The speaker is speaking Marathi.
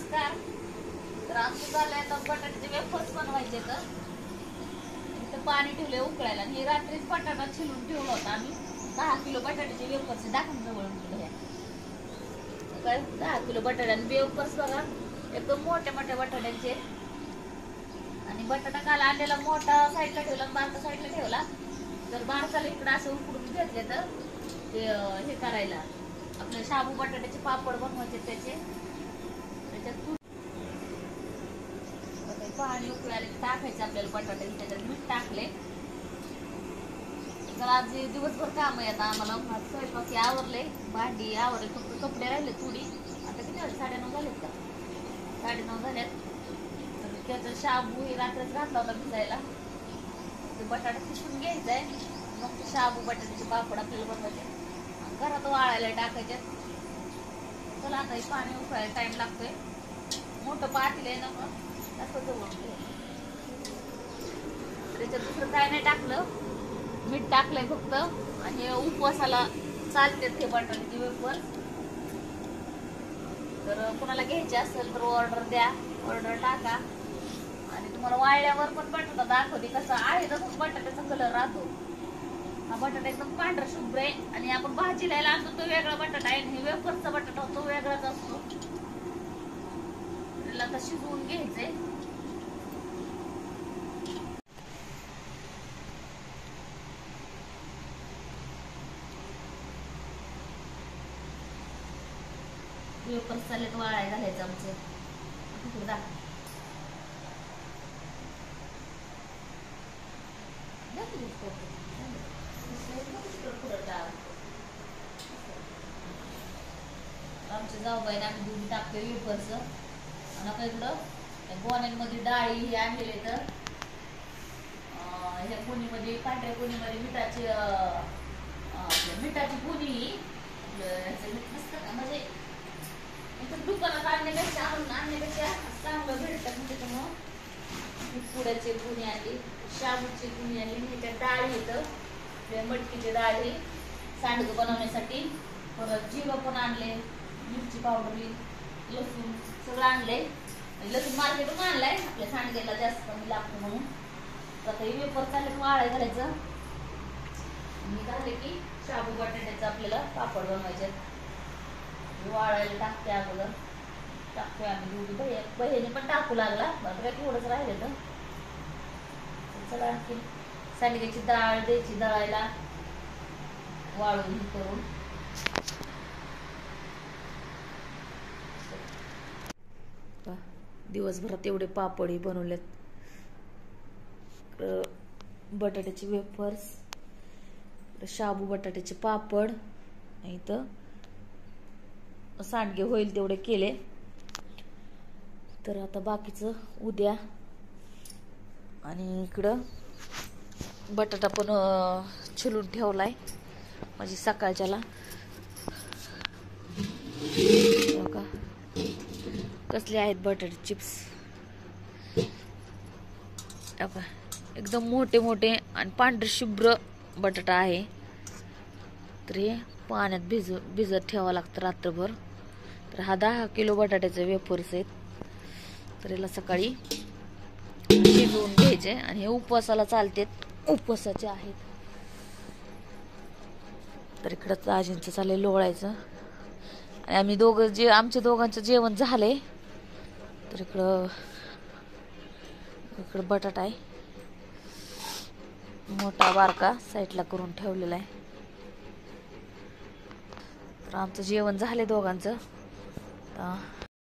नमस्कार. तर आमचं झालंय आता बटाट्याचे वेफर्स बनवायचे. तर इथं पाणी ठेवले उकळायला आणि रात्रीच बटाटा छिलून ठेवला होता आम्ही. 10 किलो बटाट्याचे वेफर्स दाखवून जवळ ठेवले. काय 10 किलो बटाटे आणि वेफर्स बघा एकदम मोठ्या मोठ्या बटाट्यांचे. आणि बटाटा काल आणलेला मोठा साईडला ठेवला आणि बारका साईडला ठेवला. तर बारकाला इकडे असं उकडून घेतले तर ते हे करायला आपले शाबू बटाट्याचे पापड बनवायचे त्याच्यात पाणी उकळायला टाकायचं आपल्याला बटाटे. त्याच्यात मीठ टाकले. तर आज दिवसभर काम आहे आता आम्हाला. स्वयंपाकी आवरले, भांडी आवरले, फक्त कपडे राहिले थोडी. आता किती वाजले? 9:30 झालेत का? 9:30 झाल्यात. तर त्याचं शाबू हे रात्रच घातला होता भिजायला. ते बटाटा किसून घ्यायचंय, मग ते शाबू बटाट्याचे पापड आपल्याला बनवायचे. घरात वाळायला टाकायचे. चला आता हे पाणी उकळायला टाइम लागतोय. मोठं पातेलं आहे ना, मग त्याच्यात दुसरं काय नाही टाकलं, मीठ टाकलंय फक्त. आणि उपवासाला चालते ते बटाट्याचे वेफर. तर कोणाला घ्यायचे असेल तर ऑर्डर द्या, ऑर्डर टाका. आणि तुम्हाला वाळल्यावर पण बटाटा दाखवते कसा आहे तसंच बटाट्याचा कलर राहतो. हा बटाटा एकदम पांढरा शुभ्र आहे. आणि आपण भाजीला आणतो तो वेगळा बटाटा आहे, आणि वेफरचा बटाटा तो वेगळाच असतो. त्याला आता शिजवून घ्यायचंय. वेफर्स चाललेत वाळाय घालायचं आमचे. तिकडे दाखव. आमच्या जाऊबाईने आम्ही दूध टाकते वेफर्स. आणि आता इकडं गोण्यांमध्ये डाळी हे आणलेले. तर ह्या कोणीमध्ये पांढऱ्या कोणीमध्ये मिठाची कोणी मीठ नसतं का, म्हणजे दुकानात आणण्यापेक्षा चांगलं भेटतात. त्याच्यामुळं पुड्याची गुणी आली, शाबूची गुणी आली. त्याच्यात डाळ येतं, मटकीची डाळी सांडगं बनवण्यासाठी. परत जिरं पण आणले, मिरची पावडर, लसूण सगळं आणलंय. लसूण मार्केटून आणलाय, आपल्या सांडग्याला जास्त कमी लागतो म्हणून. तर आता हे वेफर चालले वाळाय घालायचं. मी झाले की शाबू बटाट्याचं आपल्याला पापड बनवायचे. वाळायला टाकते अगोदर. टाकतोय आम्ही दोघी. बहिणी पण टाकू लागला. बरं थोडंच राहिले तर चला. आणखी सांडग्याची डाळ द्यायची दळायला, वाळून करून. दिवसभरात एवढे पापडही बनवलेत. बटाट्याचे वेफर्स, शाबू बटाट्याचे पापड, इथं सांडगे होईल तेवढे केले. तर आता बाकीचं उद्या. आणि इकडं बटाटा पण छिलून ठेवलाय म्हणजे सकाळच्याला. बघा कसले आहेत बटाटे चिप्स. एकदम मोठे मोठे आणि पांढरे शुभ्र बटाटा आहे. तर हे पाण्यात भिजत ठेवावं लागतं रात्रभर. तर हा 10 किलो बटाट्याचे वेफर्स आहेत. तर याला सकाळी शिजवून घ्यायचे. आणि हे उपवासाला चालतात, उपवासाचे आहेत. तर इकडं दाजींचं चाललंय लोळायचं. आणि आम्ही दोघं आमच्या दोघांचं जेवण झालंय. तर इकडं बटाटा आहे, मोठा बारका साईडला करून ठेवलेला आहे. तर आमचं जेवण झालंय दोघांचं.